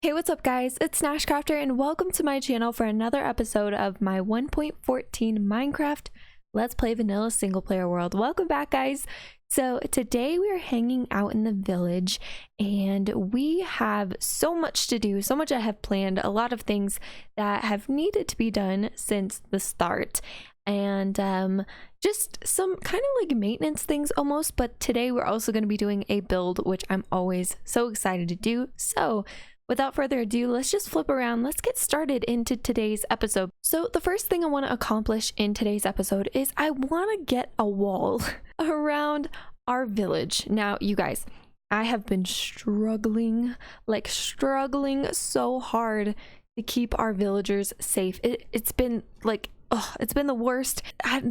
Hey, what's up guys? It's NashCrafter and welcome to my channel for another episode of my 1.14 Minecraft Let's Play Vanilla Single Player World. Welcome back guys! So today we are hanging out in the village and we have so much to do, so much I have planned, a lot of things that have needed to be done since the start. And just some kind of like maintenance things almost, but today we're also going to be doing a build, which I'm always so excited to do. So without further ado, let's just flip around. Let's get started into today's episode. So the first thing I want to accomplish in today's episode is I want to get a wall around our village. Now, you guys, I have been struggling so hard to keep our villagers safe. It's been like, it's been the worst.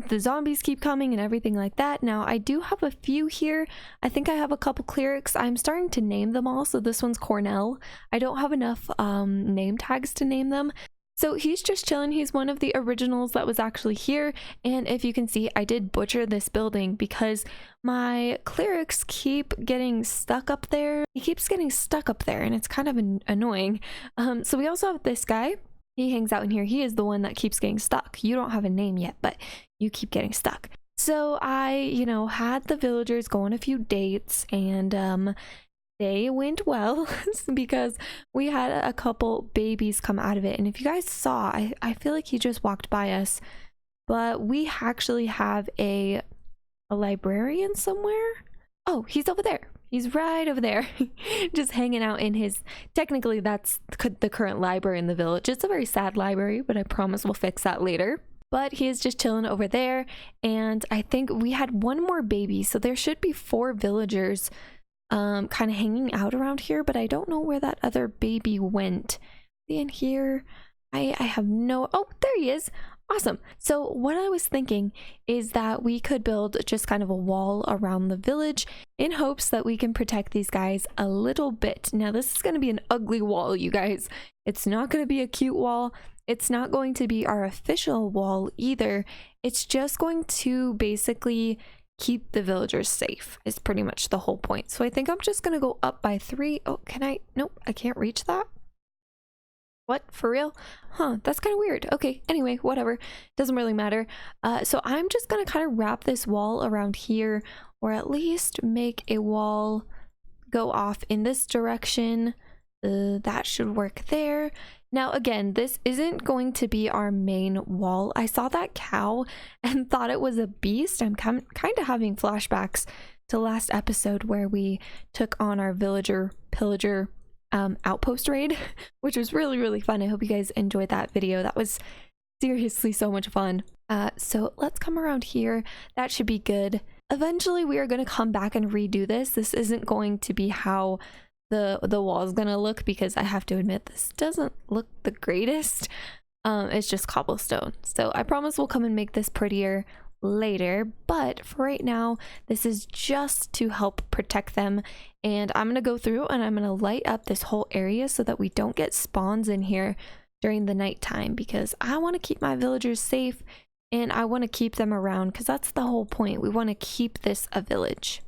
The zombies keep coming and everything like that. Now, I do have a few here. I think I have a couple clerics. I'm starting to name them all. So this one's Cornell. I don't have enough name tags to name them. So he's just chilling. He's one of the originals that was actually here. And if you can see, I did butcher this building because my clerics keep getting stuck up there. He keeps getting stuck up there and it's kind of annoying. So we also have this guy. He hangs out in here. He is the one that keeps getting stuck. You don't have a name yet, but you keep getting stuck. So I, had the villagers go on a few dates and they went well because we had a couple babies come out of it. And if you guys saw, I feel like he just walked by us, but we actually have a librarian somewhere. Oh, he's over there. He's right over there, just hanging out in his, technically that's the current library in the village. It's a very sad library, but I promise we'll fix that later. But he is just chilling over there. And I think we had one more baby. So there should be 4 villagers kind of hanging out around here, but I don't know where that other baby went. In here, I have no, oh, there he is. Awesome. So what I was thinking is that we could build just kind of a wall around the village in hopes that we can protect these guys a little bit. Now this is going to be an ugly wall, you guys. It's not going to be a cute wall. It's not going to be our official wall either. It's just going to basically keep the villagers safe is pretty much the whole point. So I think I'm just going to go up by 3. Oh, can I? Nope, I can't reach that. What? For real? Huh, that's kind of weird. Okay, anyway, whatever. Doesn't really matter. So I'm just gonna kind of wrap this wall around here, or at least make a wall go off in this direction. That should work there. Now, again, this isn't going to be our main wall. I saw that cow and thought it was a beast. I'm kind of having flashbacks to last episode where we took on our villager pillager Outpost raid, which was really fun. I hope you guys enjoyed that video. That was seriously so much fun. So let's come around here. That should be good. Eventually we are going to come back and redo this. This isn't going to be how the wall is going to look because I have to admit this doesn't look the greatest. It's just cobblestone. So I promise we'll come and make this prettier later, but for right now this is just to help protect them. And I'm gonna go through and I'm gonna light up this whole area so that we don't get spawns in here during the nighttime, because I want to keep my villagers safe and I want to keep them around because that's the whole point. We want to keep this a village.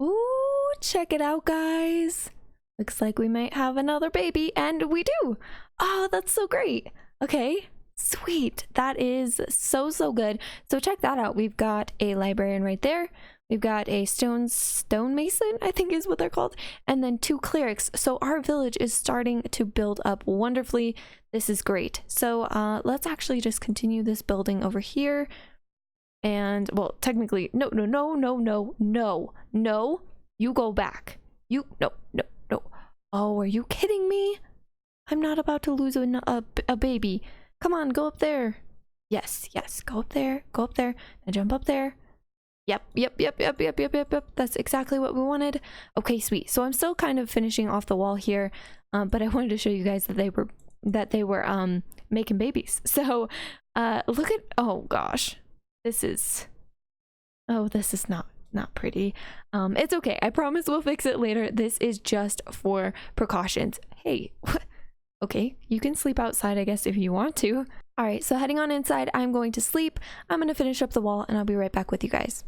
Ooh, check it out guys, looks like we might have another baby, and we do. Oh, that's so great. Okay, sweet. That is so good. So check that out. We've got a librarian right there. We've got a stonemason, I think is what they're called, and then 2 clerics. So our village is starting to build up wonderfully. This is great. So let's actually just continue this building over here. And well, technically, no, you go back. No. Oh, are you kidding me? I'm not about to lose a baby. Come on, go up there. Yes, go up there, and jump up there. Yep. That's exactly what we wanted. Okay, sweet. So I'm still kind of finishing off the wall here, but I wanted to show you guys that they were making babies. So look at, oh gosh, this is not pretty. It's okay. I promise we'll fix it later. This is just for precautions. Hey, okay, you can sleep outside, I guess, if you want to. All right, so heading on inside, I'm going to sleep. I'm going to finish up the wall and I'll be right back with you guys.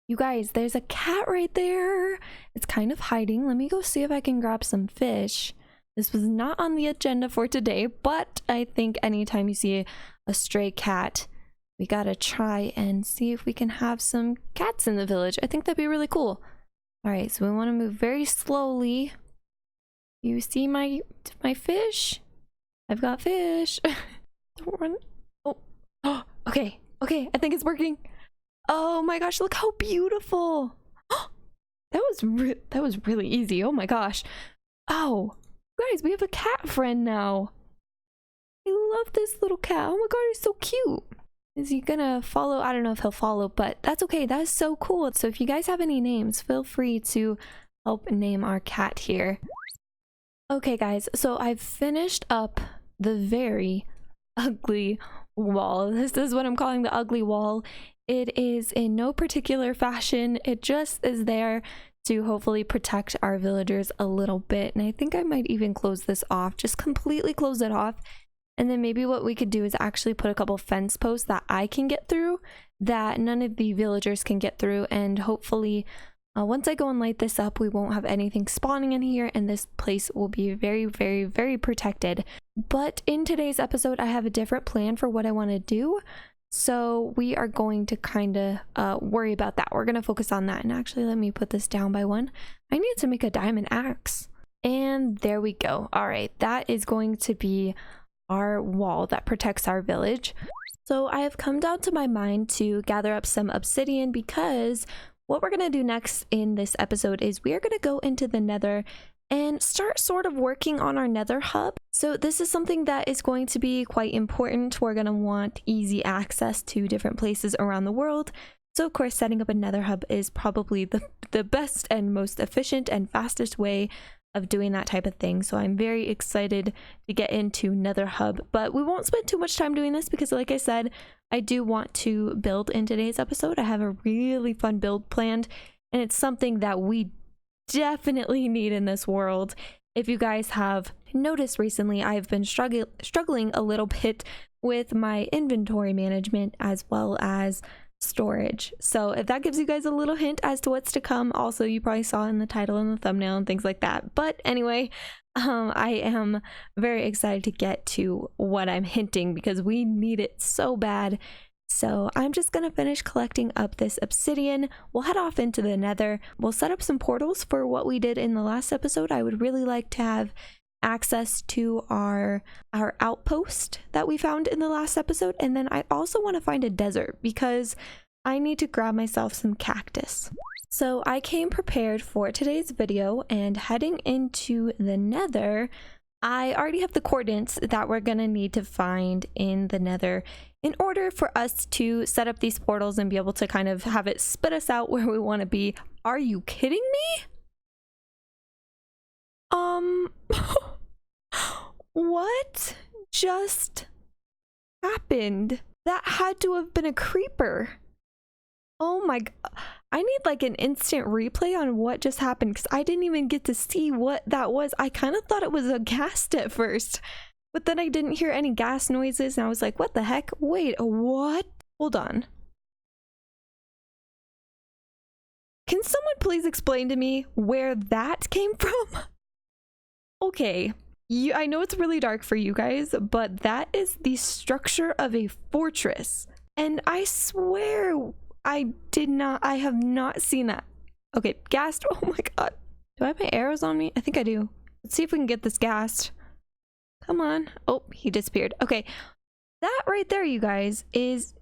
You guys, there's a cat right there. It's kind of hiding. Let me go see if I can grab some fish. This was not on the agenda for today, but I think anytime you see a stray cat, we gotta try and see if we can have some cats in the village. I think that'd be really cool. All right, so we want to move very slowly. You see my fish? I've got fish. Don't run. Oh, okay, I think it's working. Oh my gosh, look how beautiful. That was really easy. Oh my gosh. Oh, guys, we have a cat friend now. I love this little cat. Oh my god, he's so cute. Is he gonna follow? I don't know if he'll follow, but that's okay. That is so cool. So if you guys have any names, feel free to help name our cat here. Okay guys, so I've finished up the very ugly wall. This is what I'm calling the ugly wall. It is in no particular fashion. It just is there to hopefully protect our villagers a little bit. And I think I might even close this off, just completely close it off. And then maybe what we could do is actually put a couple fence posts that I can get through, that none of the villagers can get through. And hopefully once I go and light this up, we won't have anything spawning in here, and this place will be very, very, very protected. But in today's episode, I have a different plan for what I want to do. So we are going to kind of worry about that. We're going to focus on that. And actually, let me put this down by one. I need to make a diamond axe. And there we go. All right, that is going to be our wall that protects our village. So I have come down to my mind to gather up some obsidian, because what we're going to do next in this episode is we are going to go into the Nether and start sort of working on our Nether Hub. So this is something that is going to be quite important. We're going to want easy access to different places around the world. So of course, setting up a Nether Hub is probably the best and most efficient and fastest way of doing that type of thing. So I'm very excited to get into Nether Hub, but we won't spend too much time doing this because, like I said, I do want to build in today's episode. I have a really fun build planned, and it's something that we definitely need in this world. If you guys have noticed recently, I've been struggling a little bit with my inventory management as well as storage. So if that gives you guys a little hint as to what's to come, also you probably saw in the title and the thumbnail and things like that. But anyway, I am very excited to get to what I'm hinting, because we need it so bad. So I'm just gonna finish collecting up this obsidian. We'll head off into the Nether. We'll set up some portals for what we did in the last episode. I would really like to have access to our outpost that we found in the last episode, and then I also want to find a desert because I need to grab myself some cactus. So I came prepared for today's video, and heading into the Nether, I already have the coordinates that we're gonna need to find in the Nether in order for us to set up these portals and be able to kind of have it spit us out where we want to be. Are you kidding me? What just happened? That had to have been a creeper. Oh my god. I need like an instant replay on what just happened, because I didn't even get to see what that was. I kind of thought it was a ghast at first, but then I didn't hear any gas noises, and I was like, what the heck? Wait, what? Hold on. Can someone please explain to me where that came from? Okay, I know it's really dark for you guys, but that is the structure of a fortress. And I swear I have not seen that. Okay, gassed. Oh my god. Do I have my arrows on me? I think I do. Let's see if we can get this gassed. Come on. Oh, he disappeared. Okay, that right there, you guys, is...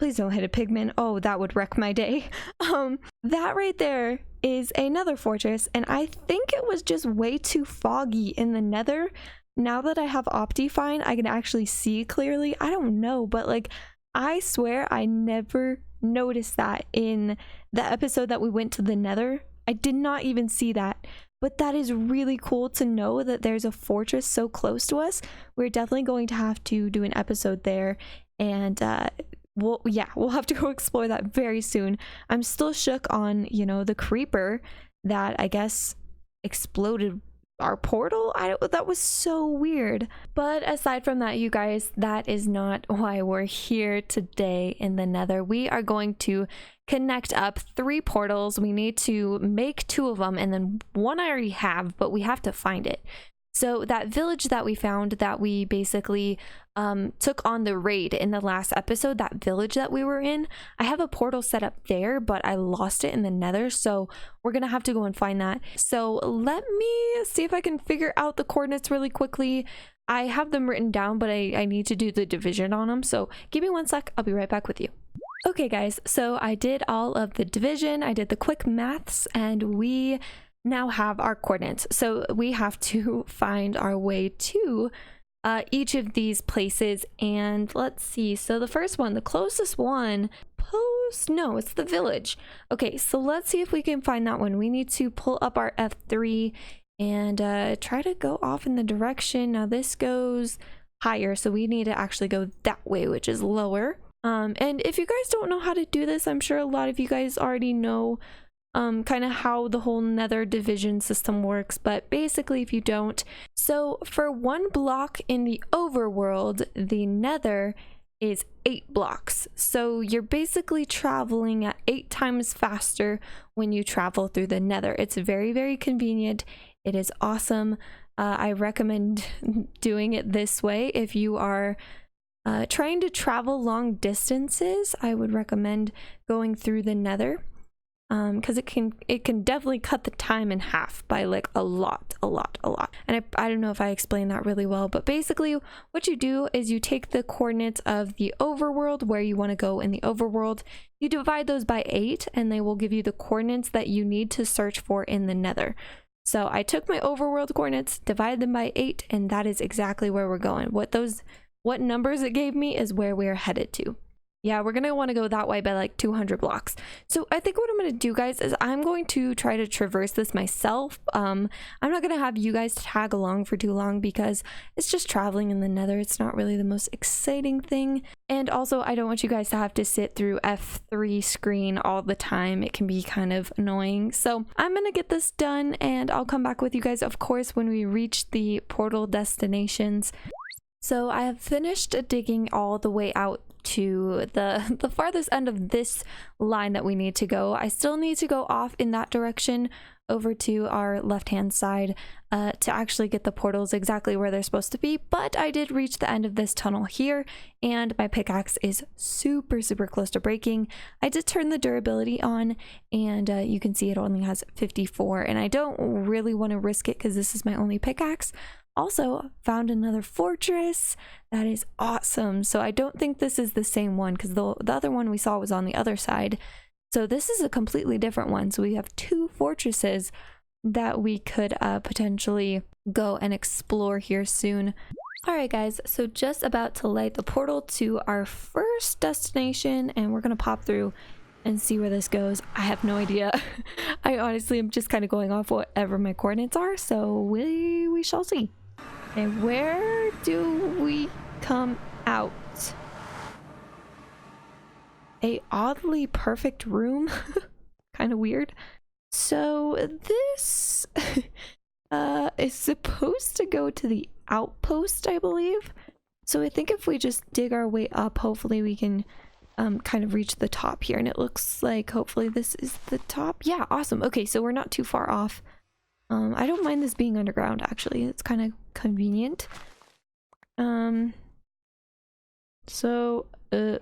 Please don't hit a pigman. Oh, that would wreck my day. That right there is another fortress, and I think it was just way too foggy in the Nether. Now that I have Optifine, I can actually see clearly. I don't know, but like, I swear I never noticed that in the episode that we went to the Nether. I did not even see that. But that is really cool to know that there's a fortress so close to us. We're definitely going to have to do an episode there, and we'll have to go explore that very soon. I'm still shook on, you know, the creeper that I guess exploded our portal. That was so weird. But aside from that, you guys, that is not why we're here today in the Nether. We are going to connect up 3 portals. We need to make 2 of them, and then one I already have, but we have to find it. So that village that we found, that we basically took on the raid in the last episode, that village that we were in, I have a portal set up there, but I lost it in the nether, so we're gonna have to go and find that. So let me see if I can figure out the coordinates really quickly. I have them written down, but I need to do the division on them, so give me 1 sec. I'll be right back with you. Okay guys, so I did all of the division, I did the quick maths, and we now have our coordinates. So we have to find our way to each of these places, and let's see. So the first one, the closest one, no, it's the village. Okay, so let's see if we can find that one. We need to pull up our F3 and try to go off in the direction. Now this goes higher, so we need to actually go that way, which is lower. And if you guys don't know how to do this, I'm sure a lot of you guys already know kind of how the whole nether division system works, but basically if you don't, so for 1 block in the overworld, the nether is 8 blocks. So you're basically traveling at 8 times faster when you travel through the nether. It's very, very convenient. It is awesome. I recommend doing it this way if you are trying to travel long distances. I would recommend going through the nether, because it can definitely cut the time in half by like a lot. And I don't know if I explained that really well, but basically what you do is you take the coordinates of the overworld, where you want to go in the overworld, you divide those by 8, and they will give you the coordinates that you need to search for in the nether. So I took my overworld coordinates, divided them by 8, and that is exactly where we're going. What numbers it gave me is where we're headed to. Yeah, we're gonna want to go that way by like 200 blocks. So I think what I'm gonna do, guys, is I'm going to try to traverse this myself. I'm not gonna have you guys tag along for too long, because it's just traveling in the nether. It's not really the most exciting thing. And also, I don't want you guys to have to sit through F3 screen all the time. It can be kind of annoying. So I'm gonna get this done, and I'll come back with you guys, of course, when we reach the portal destinations. So I have finished digging all the way out to the farthest end of this line that we need to go. I still need to go off in that direction over to our left hand side to actually get the portals exactly where they're supposed to be, but I did reach the end of this tunnel here, and my pickaxe is super close to breaking. I did turn the durability on, and you can see it only has 54, and I don't really want to risk it because this is my only pickaxe. Also found another fortress. That is awesome. So I don't think this is the same one, because the other one we saw was on the other side. So this is a completely different one. So we have 2 fortresses that we could potentially go and explore here soon. All right, guys, so just about to light the portal to our first destination, and we're gonna pop through and see where this goes. I have no idea. I honestly am just kind of going off whatever my coordinates are, so we shall see. And where do we come out? A oddly perfect room. Kind of weird. So this is supposed to go to the outpost, I believe. So I think if we just dig our way up, hopefully we can kind of reach the top here. And it looks like hopefully this is the top. Yeah, awesome. Okay, so we're not too far off. I don't mind this being underground, actually. It's kind of convenient. So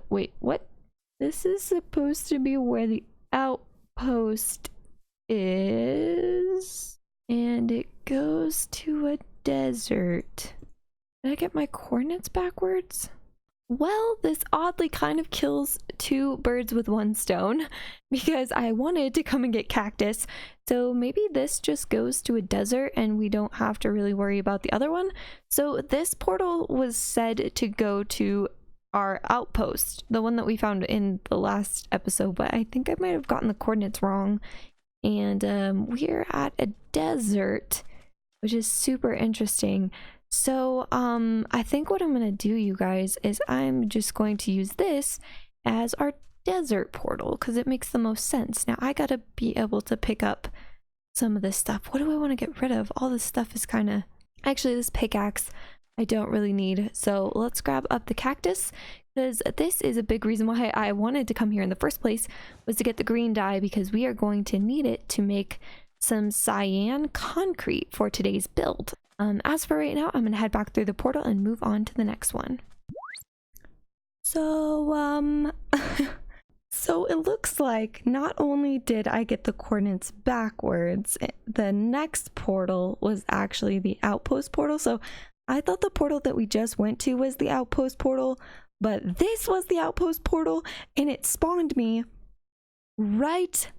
wait, what? This is supposed to be where the outpost is, and it goes to a desert. Did I get my coordinates backwards? Well, this oddly kind of kills 2 birds with 1 stone, because I wanted to come and get cactus. So maybe this just goes to a desert and we don't have to really worry about the other one. So this portal was said to go to our outpost, the one that we found in the last episode, but I think I might have gotten the coordinates wrong. And we're at a desert, which is super interesting. So I think what I'm gonna do, you guys, is I'm just going to use this as our desert portal, because it makes the most sense. Now I gotta be able to pick up some of this stuff. What do I want to get rid of? All this stuff is kind of, actually this pickaxe I don't really need. So let's grab up the cactus, because this is a big reason why I wanted to come here in the first place, was to get the green dye, because we are going to need it to make some cyan concrete for today's build. As for right now, I'm gonna head back through the portal and move on to the next one. So so it looks like not only did I get the coordinates backwards, the next portal was actually the Outpost portal. So I thought the portal that we just went to was the Outpost portal, but this was the Outpost portal, and it spawned me right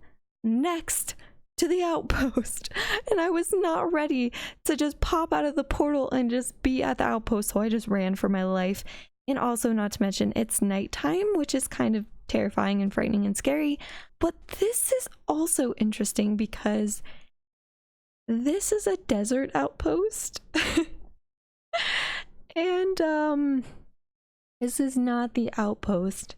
next to the Outpost, and I was not ready to just pop out of the portal and just be at the Outpost, so I just ran for my life. And also, not to mention, it's nighttime, which is kind of terrifying and frightening and scary. But this is also interesting because this is a desert outpost. And this is not the outpost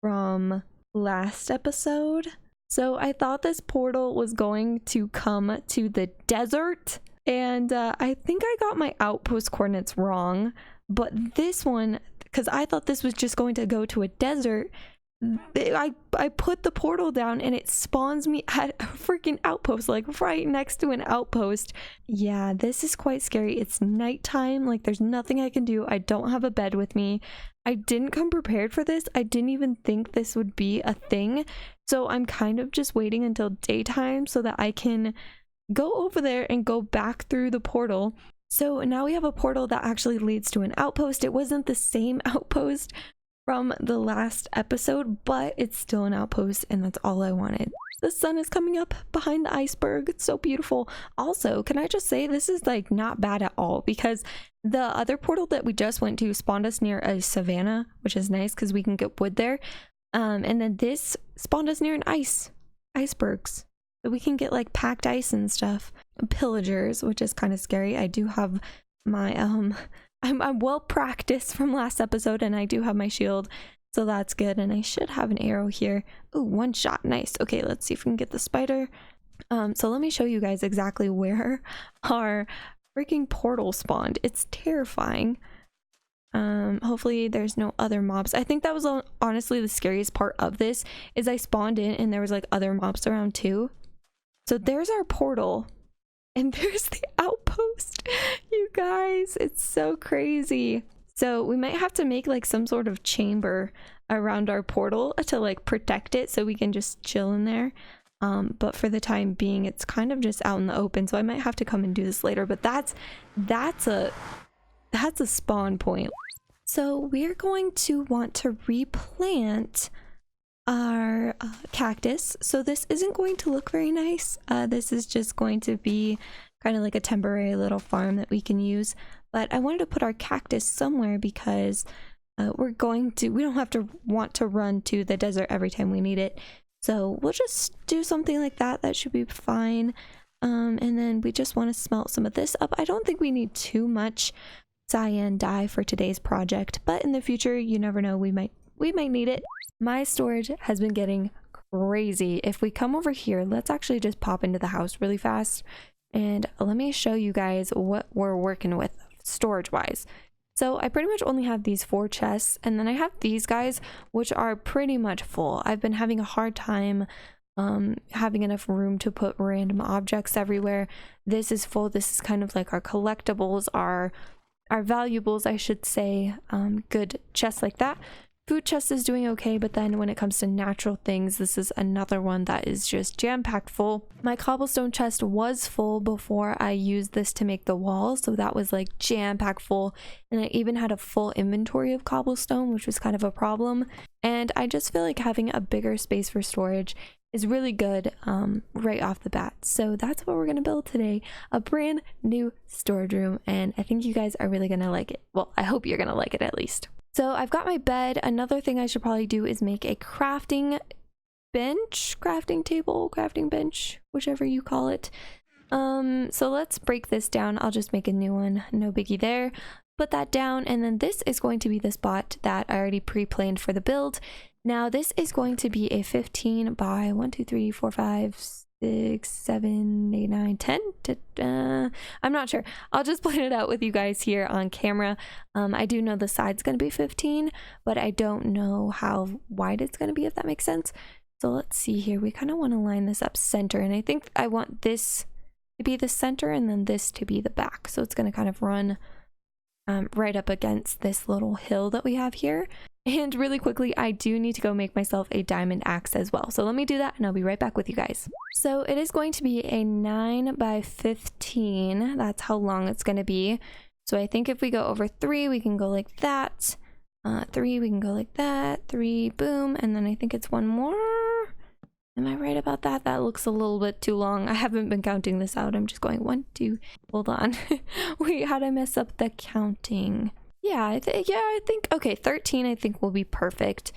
from last episode. So I thought this portal was going to come to the desert, and I think I got my outpost coordinates wrong. But this one, because I thought this was just going to go to a desert, I put the portal down and it spawns me at a freaking outpost, like right next to an outpost. Yeah, this is quite scary. It's nighttime, like there's nothing I can do. I don't have a bed with me. I didn't come prepared for this. I didn't even think this would be a thing. So I'm kind of just waiting until daytime so that I can go over there and go back through the portal. So now we have a portal that actually leads to an outpost. It wasn't the same outpost from the last episode, but it's still an outpost, and that's all I wanted. The sun is coming up behind the iceberg. It's so beautiful. Also, can I just say, this is like not bad at all, because the other portal that we just went to spawned us near a savanna, which is nice because we can get wood there. And then this spawned us near an icebergs. So we can get like packed ice and stuff. Pillagers, which is kind of scary. I do have my I'm well practiced from last episode, and I do have my shield, so that's good. And I should have an arrow here. Ooh, one shot, nice. Okay, let's see if we can get the spider. So let me show you guys exactly where our freaking portal spawned. It's terrifying. Hopefully there's no other mobs. I think that was honestly the scariest part of this, is I spawned in and there was like other mobs around too. So there's our portal, and there's the outpost. You guys, it's so crazy. So we might have to make like some sort of chamber around our portal to like protect it so we can just chill in there. But for the time being, it's kind of just out in the open, so I might have to come and do this later. But that's a spawn point. So we're going to want to replant our cactus. So this isn't going to look very nice. This is just going to be kind of like a temporary little farm that we can use. But I wanted to put our cactus somewhere because we don't have to want to run to the desert every time we need it. So we'll just do something like that. That should be fine. And then we just want to smelt some of this up. I don't think we need too much cyan dye for today's project, but in the future, you never know, we might need it. My storage has been getting crazy. If we come over here, let's actually just pop into the house really fast, and let me show you guys what we're working with storage wise. So I pretty much only have these 4 chests, and then I have these guys, which are pretty much full. I've been having a hard time having enough room to put random objects everywhere. This is full. This is kind of like our collectibles, our valuables, I should say. Good chests like that. Food chest is doing okay, but then when it comes to natural things, this is another one that is just jam-packed full. My cobblestone chest was full before I used this to make the wall, so that was like jam-packed full, and I even had a full inventory of cobblestone, which was kind of a problem. And I just feel like having a bigger space for storage is really good right off the bat. So that's what we're gonna build today, a brand new storage room, and I think you guys are really gonna like it. Well, I hope you're gonna like it at least. So I've got my bed. Another thing I should probably do is make a crafting bench, crafting table, crafting bench, whichever you call it. So let's break this down. I'll just make a new one, no biggie there. Put that down, and then this is going to be the spot that I already pre-planned for the build. Now this is going to be a 15 by 1, 2, 3, 4, 5, 6, 7, 8, 9, 10. I'm not sure. I'll just plan it out with you guys here on camera. I do know the side's going to be 15, but I don't know how wide it's going to be, if that makes sense. So let's see here. We kind of want to line this up center, and I think I want this to be the center and then this to be the back. So it's going to kind of run right up against this little hill that we have here. And really quickly, I do need to go make myself a diamond axe as well. So let me do that and I'll be right back with you guys. So it is going to be a 9 by 15. That's how long it's going to be. So I think if we go over 3, we can go like that. 3, we can go like that. 3, boom. And then I think it's 1 more. Am I right about that? That looks a little bit too long. I haven't been counting this out. I'm just going 1, 2. Hold on. Wait, how'd I mess up the counting? Yeah, I think okay, 13 I think will be perfect.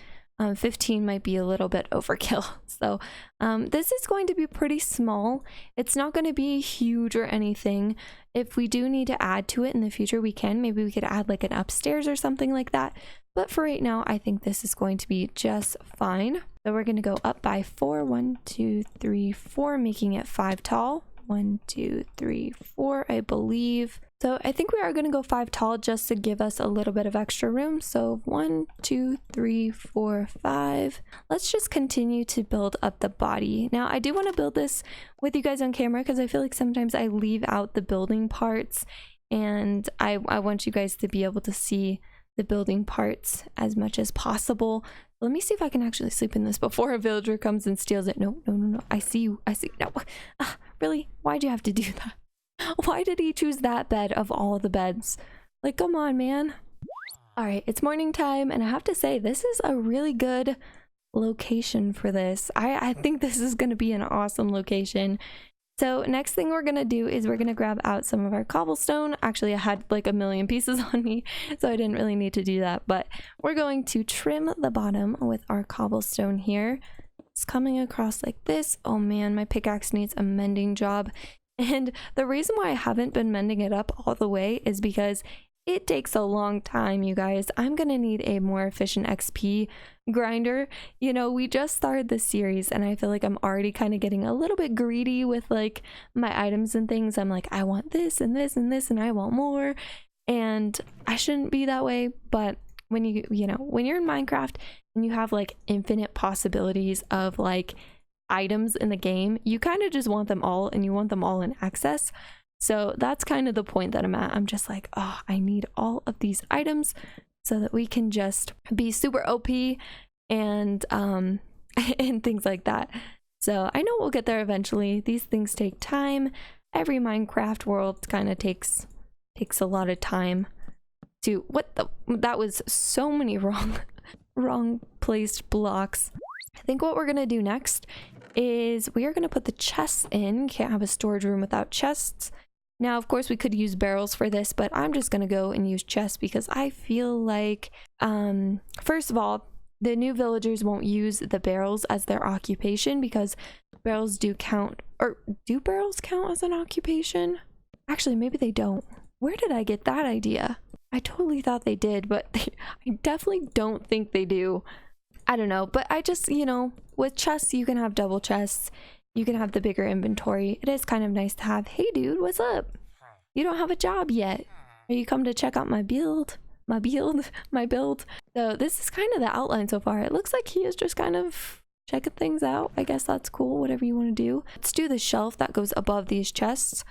15 might be a little bit overkill. So this is going to be pretty small. It's not going to be huge or anything. If we do need to add to it in the future, we can. Maybe we could add like an upstairs or something like that. But for right now, I think this is going to be just fine. So we're going to go up by 4. 1, 2, 3, 4, making it 5 tall. 1, 2, 3, 4, I believe. So I think we are going to go 5 tall just to give us a little bit of extra room. So 1, 2, 3, 4, 5. Let's just continue to build up the body. Now I do want to build this with you guys on camera because I feel like sometimes I leave out the building parts, and I want you guys to be able to see the building parts as much as possible. Let me see if I can actually sleep in this before a villager comes and steals it. No, no, no, no. I see you. I see. No. Really? Why'd you have to do that? Why did he choose that bed of all the beds? Like, come on, man. All right, it's morning time, and I have to say, this is a really good location for this. I think this is going to be an awesome location. So next thing we're going to do is we're going to grab out some of our cobblestone. Actually, I had like a million pieces on me, so I didn't really need to do that. But we're going to trim the bottom with our cobblestone here. It's coming across like this. Oh man, my pickaxe needs a mending job. And the reason why I haven't been mending it up all the way is because it takes a long time, you guys. I'm gonna need a more efficient XP grinder. You know, we just started this series and I feel like I'm already kind of getting a little bit greedy with like my items and things. I'm like, I want this and this and this and I want more. And I shouldn't be that way, but when when you're in Minecraft and you have like infinite possibilities of like items in the game, you kind of just want them all, and you want them all in access. So that's kind of the point that I'm at. I'm just like, oh, I need all of these items so that we can just be super OP and and things like that. So I know we'll get there eventually. These things take time. Every Minecraft world kind of takes a lot of time to that was so many wrong placed blocks. I think what we're gonna do next is we are gonna put the chests in. Can't have a storage room without chests. Now, of course, we could use barrels for this, but I'm just gonna go and use chests because I feel like, first of all, the new villagers won't use the barrels as their occupation because barrels do count, or do barrels count as an occupation? Actually, maybe they don't. Where did I get that idea? I totally thought they did, but I definitely don't think they do. I don't know, but I just, with chests, you can have double chests. You can have the bigger inventory. It is kind of nice to have. Hey, dude, what's up? You don't have a job yet. Are you come to check out my build? My build. So this is kind of the outline so far. It looks like he is just kind of checking things out. I guess that's cool, whatever you want to do. Let's do the shelf that goes above these chests.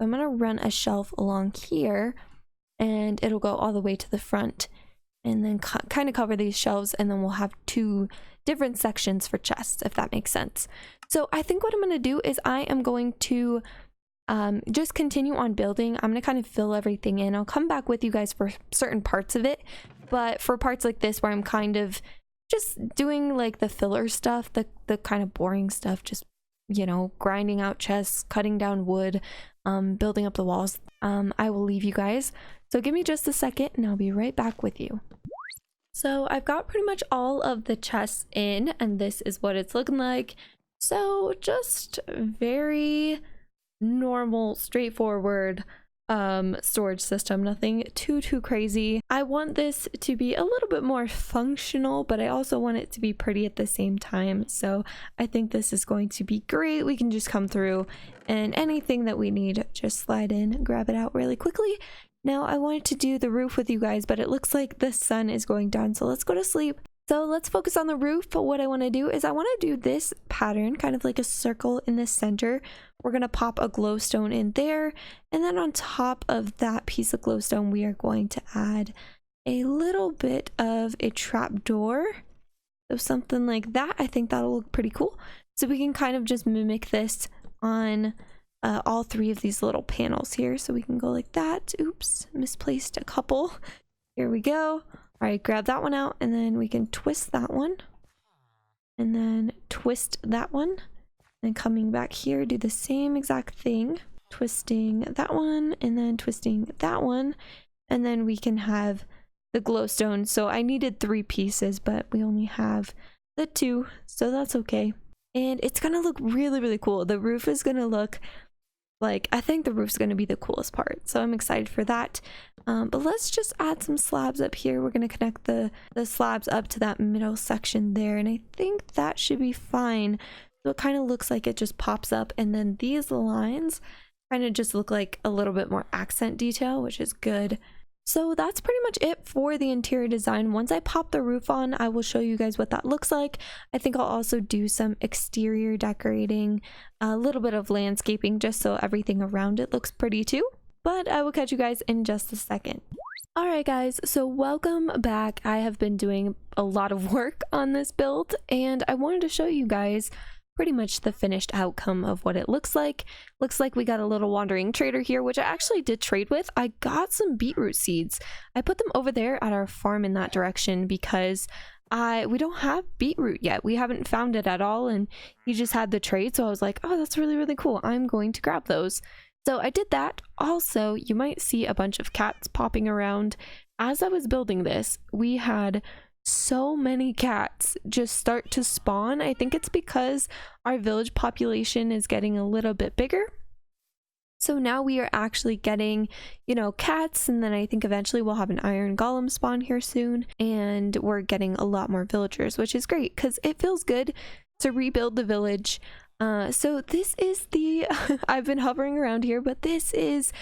I'm going to run a shelf along here, and it'll go all the way to the front. And then kind of cover these shelves, and then we'll have 2 different sections for chests, if that makes sense. So I think what I'm going to do is I am going to just continue on building. I'm going to kind of fill everything in. I'll come back with you guys for certain parts of it, but for parts like this where I'm kind of just doing like the filler stuff, the kind of boring stuff, just grinding out chests, cutting down wood, building up the walls, I will leave you guys. So give me just a second and I'll be right back with you. So I've got pretty much all of the chests in, and this is what it's looking like. So just very normal, straightforward storage system, nothing too crazy. I want this to be a little bit more functional, but I also want it to be pretty at the same time. So I think this is going to be great. We can just come through and anything that we need, just slide in, grab it out really quickly. Now I wanted to do the roof with you guys, but it looks like the sun is going down, so let's go to sleep So let's focus on the roof. But what I want to do is I want to do this pattern, kind of like a circle in the center. We're going to pop a glowstone in there. And then on top of that piece of glowstone, we are going to add a little bit of a trapdoor. So something like that. I think that'll look pretty cool. So we can kind of just mimic this on all three of these little panels here. So we can go like that. Oops, misplaced a couple. Here we go. All right, grab that one out, and then we can twist that one, and then twist that one, and coming back here, do the same exact thing, twisting that one, and then twisting that one, and then we can have the glowstone. So I needed 3 pieces, but we only have the 2, so that's okay. And it's gonna look really, really cool. The roof is gonna look like, I think the roof's going to be the coolest part, so I'm excited for that. But let's just add some slabs up here. We're going to connect the slabs up to that middle section there, and I think that should be fine. So it kind of looks like it just pops up, and then these lines kind of just look like a little bit more accent detail, which is good. So that's pretty much it for the interior design. Once I pop the roof on, I will show you guys what that looks like. I think I'll also do some exterior decorating, a little bit of landscaping, just so everything around it looks pretty too. But I will catch you guys in just a second. Alright guys, so welcome back. I have been doing a lot of work on this build, and I wanted to show you guys pretty much the finished outcome of what it looks like. Looks like we got a little wandering trader here, which I actually did trade with. I got some beetroot seeds. I put them over there at our farm in that direction because we don't have beetroot yet. We haven't found it at all, and he just had the trade, so I was like, oh, that's really, really cool. I'm going to grab those. So I did that. Also, you might see a bunch of cats popping around. As I was building this, we had so many cats just start to spawn. I think it's because our village population is getting a little bit bigger. So now we are actually getting, you know, cats, and then I think eventually we'll have an iron golem spawn here soon, and we're getting a lot more villagers, which is great because it feels good to rebuild the village. So this is the I've been hovering around here, but this is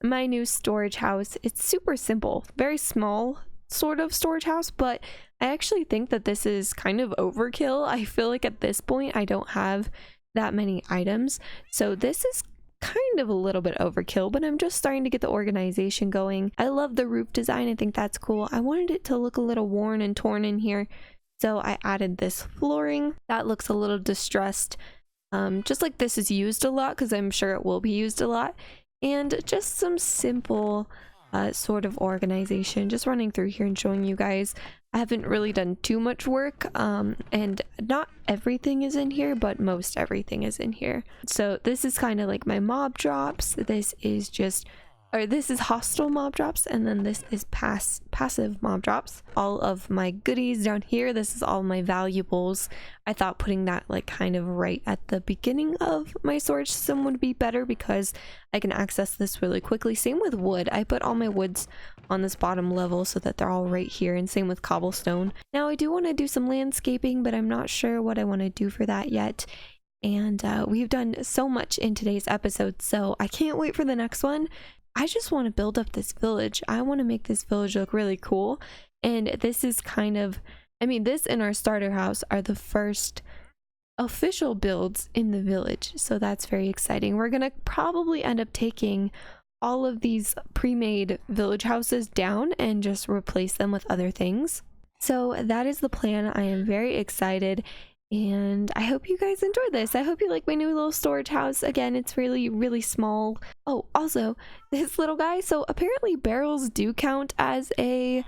my new storage house. It's super simple, very small sort of storage house, but I actually think that this is kind of overkill. I feel like at this point I don't have that many items, so this is kind of a little bit overkill, but I'm just starting to get the organization going. I love the roof design. I think that's cool. I wanted it to look a little worn and torn in here, so I added this flooring that looks a little distressed, just like this is used a lot because I'm sure it will be used a lot, and just some simple sort of organization, just running through here and showing you guys. I haven't really done too much work, and not everything is in here, but most everything is in here. So this is kind of like my mob drops. This is just, or this is hostile mob drops, and then this is passive mob drops. All of my goodies down here, this is all my valuables. I thought putting that like kind of right at the beginning of my storage system would be better because I can access this really quickly. Same with wood. I put all my woods on this bottom level so that they're all right here, and same with cobblestone. Now I do want to do some landscaping, but I'm not sure what I want to do for that yet. And we've done so much in today's episode, so I can't wait for the next one. I just want to build up this village. I want to make this village look really cool. And this is kind of, I mean, this and our starter house are the first official builds in the village. So that's very exciting. We're going to probably end up taking all of these pre-made village houses down and just replace them with other things. So that is the plan. I am very excited. And I hope you guys enjoyed this. I hope you like my new little storage house. Again, it's really, really small. Oh, also, this little guy. So apparently barrels do count as a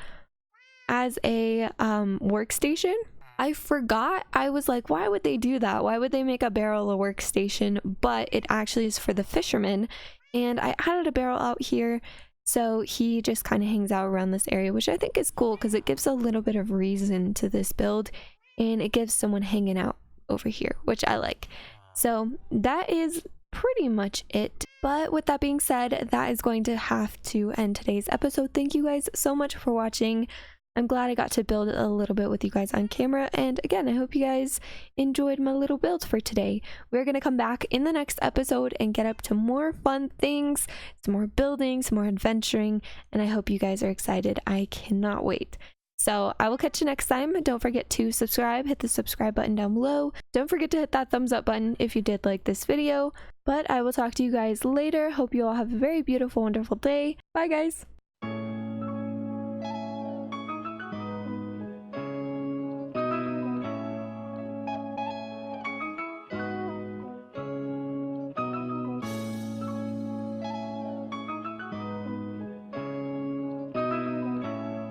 workstation. I forgot. I was like, why would they do that? Why would they make a barrel a workstation? But it actually is for the fishermen. And I added a barrel out here. So he just kind of hangs out around this area, which I think is cool because it gives a little bit of reason to this build. And it gives someone hanging out over here, which I like. So that is pretty much it. But with that being said, that is going to have to end today's episode. Thank you guys so much for watching. I'm glad I got to build a little bit with you guys on camera. And again, I hope you guys enjoyed my little build for today. We're going to come back in the next episode and get up to more fun things, some more building, some more adventuring. And I hope you guys are excited. I cannot wait. So I will catch you next time. Don't forget to subscribe, hit the subscribe button down below. Don't forget to hit that thumbs up button if you did like this video. But I will talk to you guys later. Hope you all have a very beautiful, wonderful day. Bye guys.